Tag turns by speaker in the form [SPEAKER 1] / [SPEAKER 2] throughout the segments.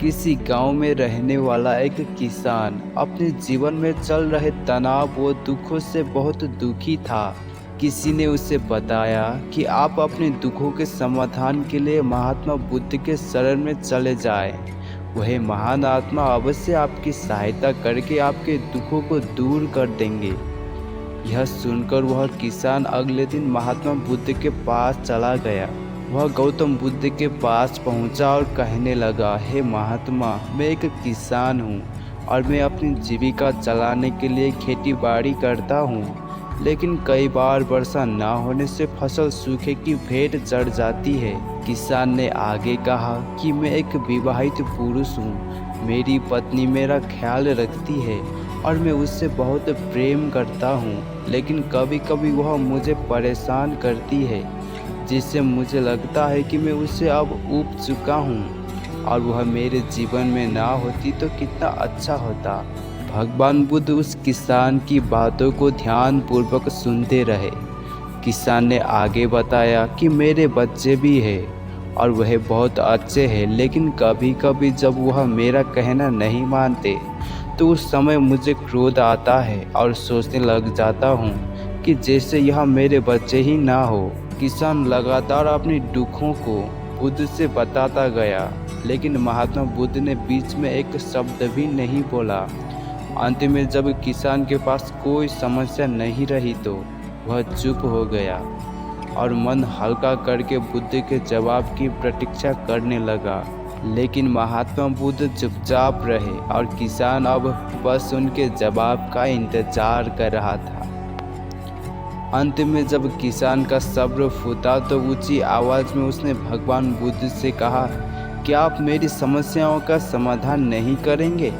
[SPEAKER 1] किसी गांव में रहने वाला एक किसान अपने जीवन में चल रहे तनाव व दुखों से बहुत दुखी था। किसी ने उसे बताया कि आप अपने दुखों के समाधान के लिए महात्मा बुद्ध के शरण में चले जाएं। वह महान आत्मा अवश्य आपकी सहायता करके आपके दुखों को दूर कर देंगे। यह सुनकर वह किसान अगले दिन महात्मा बुद्ध के पास चला गया। वह गौतम बुद्ध के पास पहुंचा और कहने लगा, हे महात्मा, मैं एक किसान हूँ और मैं अपनी जीविका चलाने के लिए खेती बाड़ी करता हूँ, लेकिन कई बार वर्षा न होने से फसल सूखे की भेंट चढ़ जाती है। किसान ने आगे कहा कि मैं एक विवाहित पुरुष हूँ, मेरी पत्नी मेरा ख्याल रखती है और मैं उससे बहुत प्रेम करता हूँ, लेकिन कभी कभी वह मुझे परेशान करती है, जिससे मुझे लगता है कि मैं उससे अब ऊब चुका हूँ और वह मेरे जीवन में ना होती तो कितना अच्छा होता। भगवान बुद्ध उस किसान की बातों को ध्यानपूर्वक सुनते रहे। किसान ने आगे बताया कि मेरे बच्चे भी हैं और वह बहुत अच्छे हैं, लेकिन कभी कभी जब वह मेरा कहना नहीं मानते तो उस समय मुझे क्रोध आता है और सोचने लग जाता हूँ कि जैसे यह मेरे बच्चे ही ना हो। किसान लगातार अपने दुखों को बुद्ध से बताता गया, लेकिन महात्मा बुद्ध ने बीच में एक शब्द भी नहीं बोला। अंत में जब किसान के पास कोई समस्या नहीं रही तो वह चुप हो गया और मन हल्का करके बुद्ध के जवाब की प्रतीक्षा करने लगा। लेकिन महात्मा बुद्ध चुपचाप रहे और किसान अब बस उनके जवाब का इंतजार कर रहा था। अंत में जब किसान का सब्र फूटा तो ऊंची आवाज में उसने भगवान बुद्ध से कहा, क्या आप मेरी समस्याओं का समाधान नहीं करेंगे?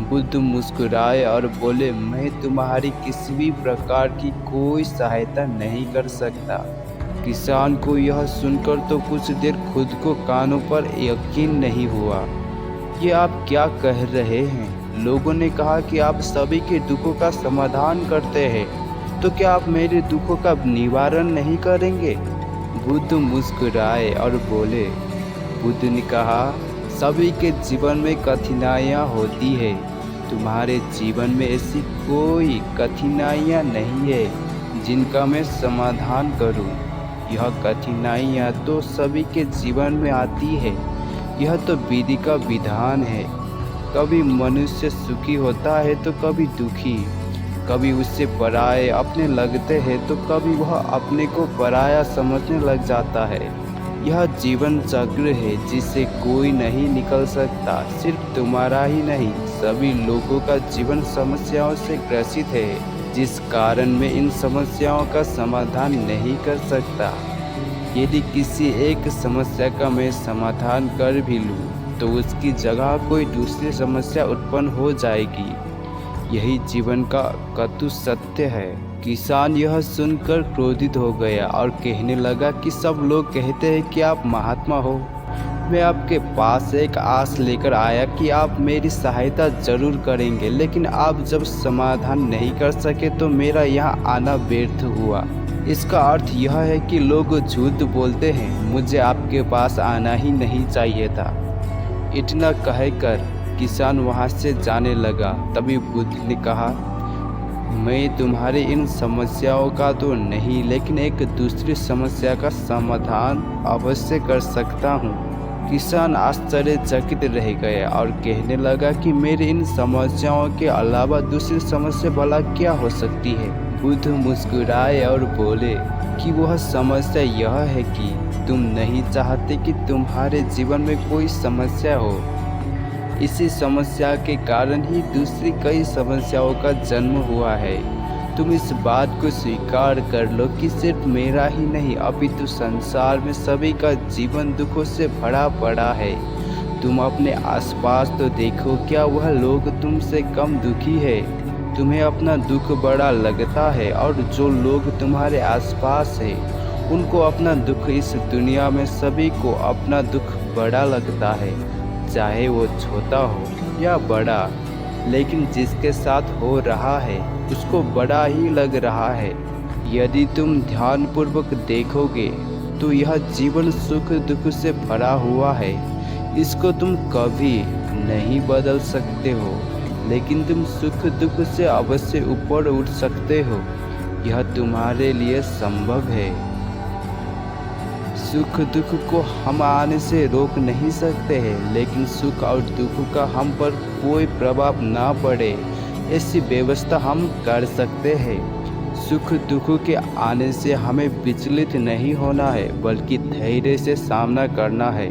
[SPEAKER 1] बुद्ध मुस्कुराए और बोले, मैं तुम्हारी किसी भी प्रकार की कोई सहायता नहीं कर सकता। किसान को यह सुनकर तो कुछ देर खुद को कानों पर यकीन नहीं हुआ। ये आप क्या कह रहे हैं? लोगों ने कहा कि आप सभी के दुखों का समाधान करते हैं, तो क्या आप मेरे दुखों का निवारण नहीं करेंगे? बुद्ध मुस्कुराए और बोले, बुद्ध ने कहा, सभी के जीवन में कठिनाइयाँ होती है, तुम्हारे जीवन में ऐसी कोई कठिनाइयाँ नहीं है जिनका मैं समाधान करूं। यह कठिनाइयाँ तो सभी के जीवन में आती है, यह तो विधि का विधान है। कभी मनुष्य सुखी होता है तो कभी दुखी, कभी उससे पराये अपने लगते हैं तो कभी वह अपने को पराया समझने लग जाता है। यह जीवन चक्र है जिससे कोई नहीं निकल सकता। सिर्फ तुम्हारा ही नहीं, सभी लोगों का जीवन समस्याओं से ग्रसित है, जिस कारण मैं इन समस्याओं का समाधान नहीं कर सकता। यदि किसी एक समस्या का मैं समाधान कर भी लूँ तो उसकी जगह कोई दूसरी समस्या उत्पन्न हो जाएगी। यही जीवन का कटु सत्य है। किसान यह सुनकर क्रोधित हो गया और कहने लगा कि सब लोग कहते हैं कि आप महात्मा हो। मैं आपके पास एक आस लेकर आया कि आप मेरी सहायता जरूर करेंगे, लेकिन आप जब समाधान नहीं कर सके तो मेरा यहाँ आना व्यर्थ हुआ। इसका अर्थ यह है कि लोग झूठ बोलते हैं, मुझे आपके पास आना ही नहीं चाहिए था। इतना कहकर किसान वहाँ से जाने लगा। तभी बुद्ध ने कहा, मैं तुम्हारी इन समस्याओं का तो नहीं, लेकिन एक दूसरी समस्या का समाधान अवश्य कर सकता हूँ। किसान आश्चर्यचकित रह गया और कहने लगा कि मेरी इन समस्याओं के अलावा दूसरी समस्या भला क्या हो सकती है? बुद्ध मुस्कुराए और बोले कि वह समस्या यह है कि तुम नहीं चाहते कि तुम्हारे जीवन में कोई समस्या हो। इसी समस्या के कारण ही दूसरी कई समस्याओं का जन्म हुआ है। तुम इस बात को स्वीकार कर लो कि सिर्फ मेरा ही नहीं अपितु संसार में सभी का जीवन दुखों से भरा पड़ा है। तुम अपने आसपास तो देखो, क्या वह लोग तुमसे कम दुखी है? तुम्हें अपना दुख बड़ा लगता है और जो लोग तुम्हारे आसपास है उनको अपना दुख इस दुनिया में सभी को अपना दुख बड़ा लगता है, चाहे वो छोटा हो या बड़ा, लेकिन जिसके साथ हो रहा है उसको बड़ा ही लग रहा है। यदि तुम ध्यानपूर्वक देखोगे तो यह जीवन सुख दुख से भरा हुआ है। इसको तुम कभी नहीं बदल सकते हो, लेकिन तुम सुख दुख से अवश्य ऊपर उठ सकते हो। यह तुम्हारे लिए संभव है। सुख दुख को हम आने से रोक नहीं सकते हैं, लेकिन सुख और दुख का हम पर कोई प्रभाव ना पड़े ऐसी व्यवस्था हम कर सकते हैं। सुख दुख के आने से हमें विचलित नहीं होना है, बल्कि धैर्य से सामना करना है।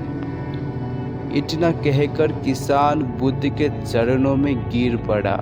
[SPEAKER 1] इतना कहकर किसान बुद्ध के चरणों में गिर पड़ा।